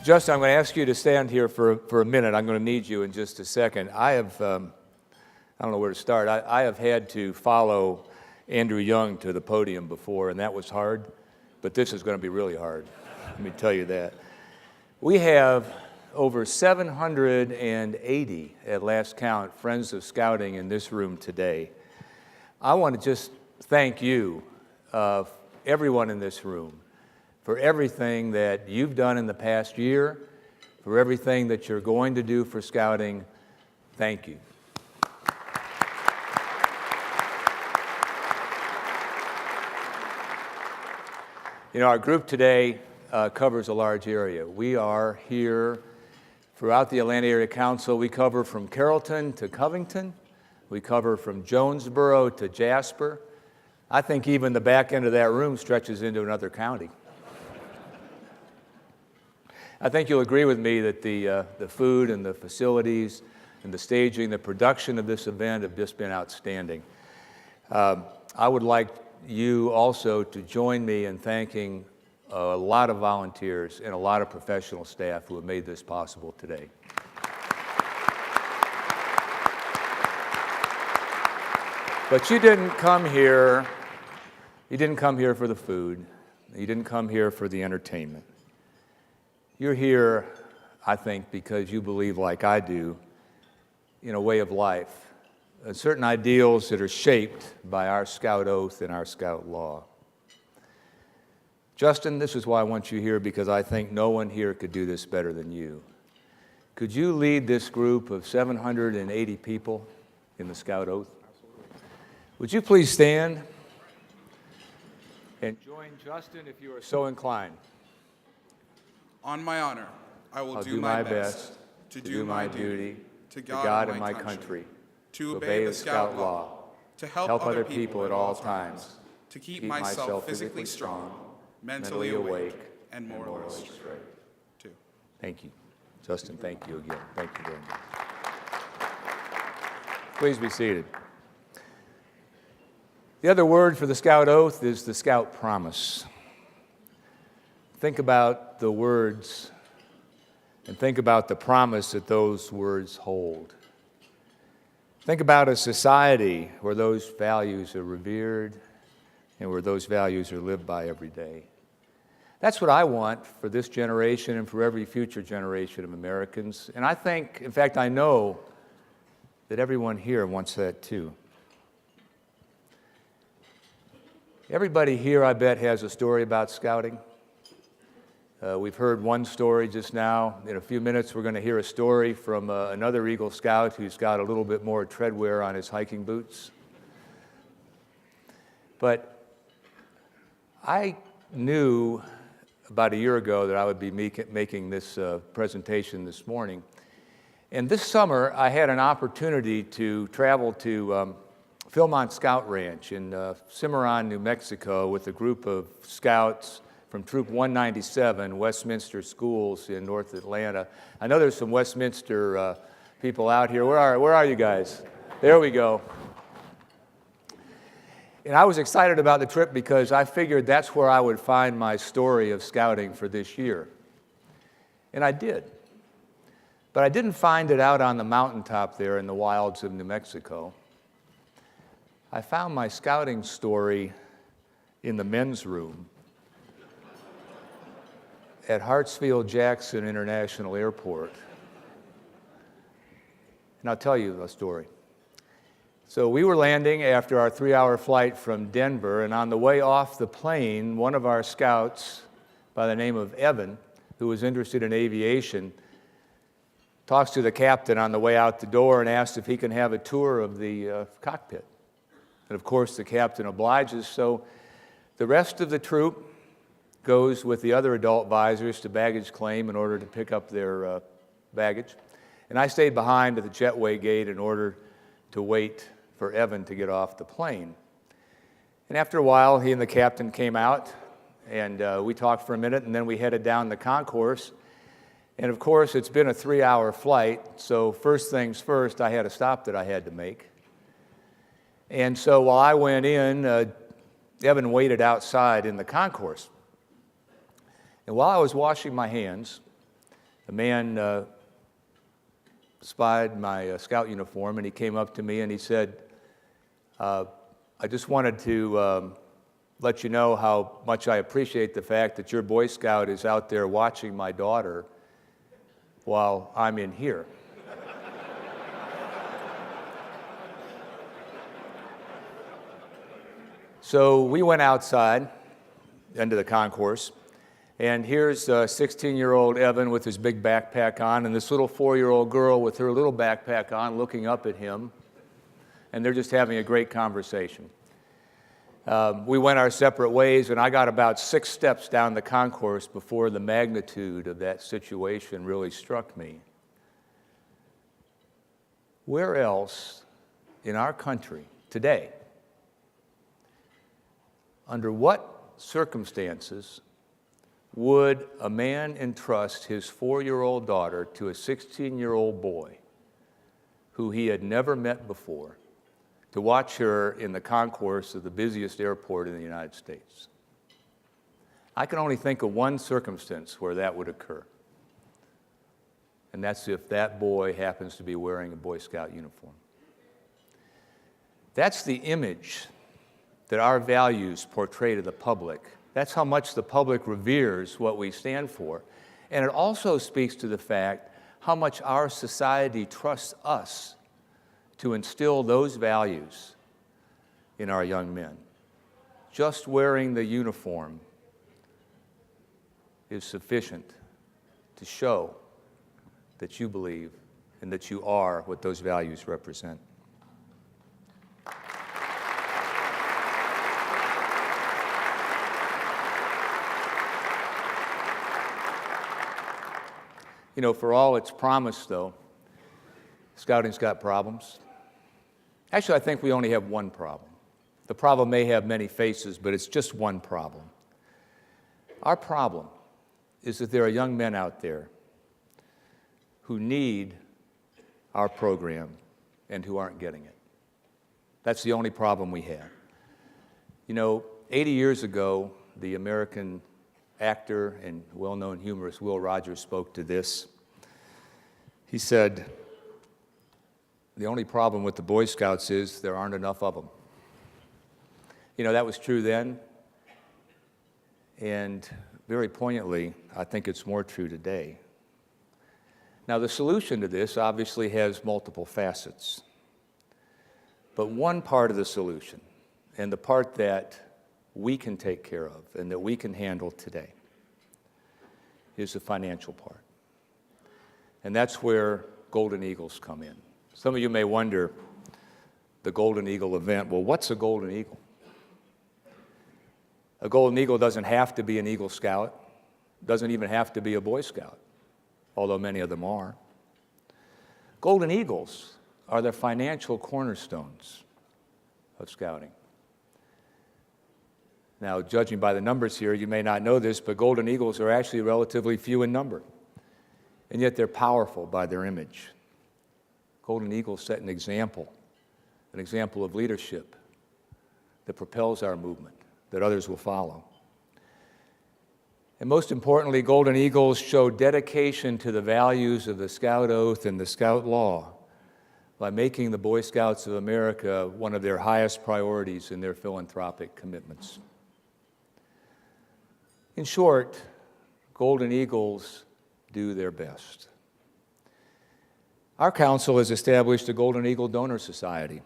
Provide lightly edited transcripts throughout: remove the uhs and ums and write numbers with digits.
Justin, I'm going to ask you to stand here for a minute. I'm going to need you in just a second. I don't know where to start. I have had to follow Andrew Young to the podium before, and that was hard, but this is going to be really hard. Let me tell you that. We have over 780, at last count, Friends of Scouting in this room today. I want to just thank you, everyone in this room, for everything that you've done in the past year, for everything that you're going to do for Scouting. Thank you. You know, our group today covers a large area. We are here throughout the Atlanta Area Council. We cover from Carrollton to Covington. We cover from Jonesboro to Jasper. I think even the back end of that room stretches into another county. I think you'll agree with me that the food and the facilities and the staging, the production of this event have just been outstanding. I would like you also to join me in thanking a lot of volunteers and a lot of professional staff who have made this possible today. But you didn't come here for the food. You didn't come here for the entertainment. You're here, I think, because you believe, like I do, in a way of life, certain ideals that are shaped by our Scout oath and our Scout law. Justin, this is why I want you here, because I think no one here could do this better than you. Could you lead this group of 780 people in the Scout oath? Would you please stand and join Justin if you are so inclined? On my honor, I will do my best to do my duty to God and my country, to obey the Scout law, to help other people at all times, to keep myself physically strong, mentally awake, and morally straight. Too. Thank you. Justin, thank you again. Thank you very much. Please be seated. The other word for the Scout oath is the Scout promise. Think about the words and think about the promise that those words hold. Think about a society where those values are revered and where those values are lived by every day. That's what I want for this generation and for every future generation of Americans. And I think, in fact, I know that everyone here wants that too. Everybody here, I bet, has a story about Scouting. We've heard one story just now. In a few minutes, we're going to hear a story from another Eagle Scout who's got a little bit more treadwear on his hiking boots. But I knew about a year ago that I would be making this presentation this morning. And this summer, I had an opportunity to travel to Philmont Scout Ranch in Cimarron, New Mexico, with a group of scouts from Troop 197, Westminster Schools in North Atlanta. I know there's some Westminster people out here. Where are you guys? There we go. And I was excited about the trip because I figured that's where I would find my story of Scouting for this year. And I did. But I didn't find it out on the mountaintop there in the wilds of New Mexico. I found my Scouting story in the men's room at Hartsfield-Jackson International Airport. And I'll tell you the story. So we were landing after our 3-hour flight from Denver, and on the way off the plane, one of our scouts by the name of Evan, who was interested in aviation, talks to the captain on the way out the door and asks if he can have a tour of the cockpit. And of course, the captain obliges, so the rest of the troop goes with the other adult visors to baggage claim in order to pick up their baggage. And I stayed behind at the jetway gate in order to wait for Evan to get off the plane. And after a while, he and the captain came out, and we talked for a minute, and then we headed down the concourse. And of course, it's been a 3-hour flight, so first things first, I had a stop that I had to make. And so while I went in, Evan waited outside in the concourse. And while I was washing my hands, a man spied my scout uniform, and he came up to me and he said, I just wanted to let you know how much I appreciate the fact that your Boy Scout is out there watching my daughter while I'm in here. So we went outside into the concourse, and here's 16-year-old Evan with his big backpack on, and this little 4-year-old girl with her little backpack on looking up at him, and they're just having a great conversation. We went our separate ways, and I got about 6 steps down the concourse before the magnitude of that situation really struck me. Where else in our country today, under what circumstances would a man entrust his 4-year-old daughter to a 16-year-old boy who he had never met before to watch her in the concourse of the busiest airport in the United States? I can only think of one circumstance where that would occur, and that's if that boy happens to be wearing a Boy Scout uniform. That's the image that our values portray to the public. That's how much the public reveres what we stand for. And it also speaks to the fact how much our society trusts us to instill those values in our young men. Just wearing the uniform is sufficient to show that you believe and that you are what those values represent. You know, for all its promise, though, scouting's got problems. Actually, I think we only have one problem. The problem may have many faces, but it's just one problem. Our problem is that there are young men out there who need our program and who aren't getting it. That's the only problem we have. You know, 80 years ago, the American actor and well-known humorist Will Rogers spoke to this. He said, the only problem with the Boy Scouts is there aren't enough of them. You know, that was true then, and very poignantly, I think it's more true today. Now, the solution to this obviously has multiple facets, but one part of the solution, and the part that we can take care of and that we can handle today, is the financial part. And that's where Golden Eagles come in. Some of you may wonder, the Golden Eagle event, well, what's a Golden Eagle? A Golden Eagle doesn't have to be an Eagle Scout, doesn't even have to be a Boy Scout, although many of them are. Golden Eagles are the financial cornerstones of scouting. Now, judging by the numbers here, you may not know this, but Golden Eagles are actually relatively few in number, and yet they're powerful by their image. Golden Eagles set an example of leadership that propels our movement, that others will follow. And most importantly, Golden Eagles show dedication to the values of the Scout Oath and the Scout Law by making the Boy Scouts of America one of their highest priorities in their philanthropic commitments. In short, Golden Eagles do their best. Our council has established a Golden Eagle Donor Society.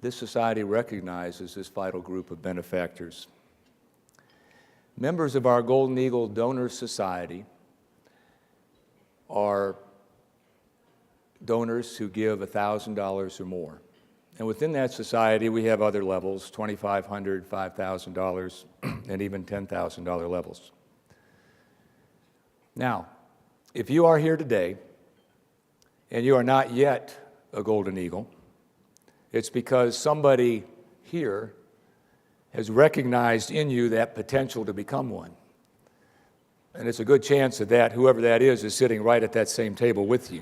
This society recognizes this vital group of benefactors. Members of our Golden Eagle Donor Society are donors who give $1,000 or more. And within that society, we have other levels, $2,500, $5,000, and even $10,000 levels. Now, if you are here today and you are not yet a Golden Eagle, it's because somebody here has recognized in you that potential to become one. And it's a good chance that whoever that is sitting right at that same table with you.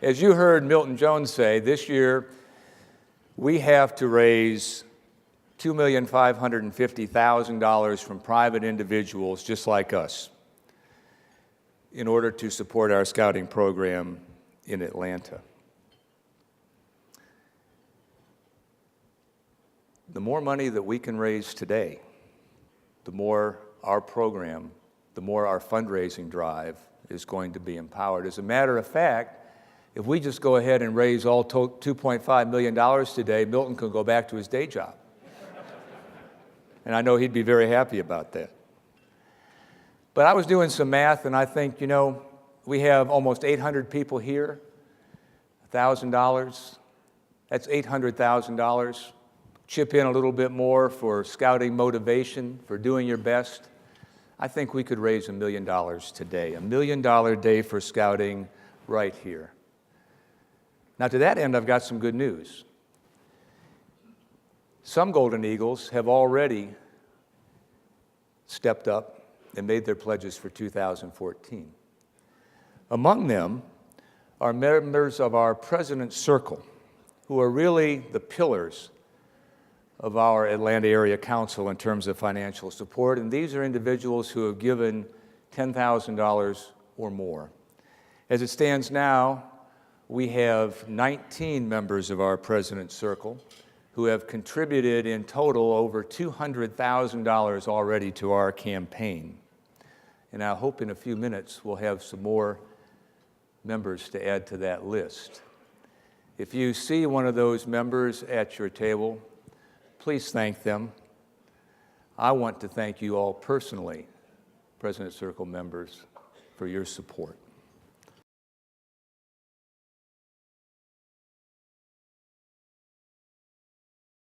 As you heard Milton Jones say, this year we have to raise $2,550,000 from private individuals just like us in order to support our scouting program in Atlanta. The more money that we can raise today, the more our program, the more our fundraising drive is going to be empowered. As a matter of fact, if we just go ahead and raise all $2.5 million today, Milton could go back to his day job. And I know he'd be very happy about that. But I was doing some math, and I think, we have almost 800 people here, $1,000. That's $800,000. Chip in a little bit more for scouting motivation, for doing your best. I think we could raise $1 million today, $1 million day for scouting right here. Now, to that end, I've got some good news. Some Golden Eagles have already stepped up and made their pledges for 2014. Among them are members of our President's Circle, who are really the pillars of our Atlanta Area Council in terms of financial support, and these are individuals who have given $10,000 or more. As it stands now, we have 19 members of our President's Circle who have contributed in total over $200,000 already to our campaign. And I hope in a few minutes we'll have some more members to add to that list. If you see one of those members at your table, please thank them. I want to thank you all personally, President's Circle members, for your support.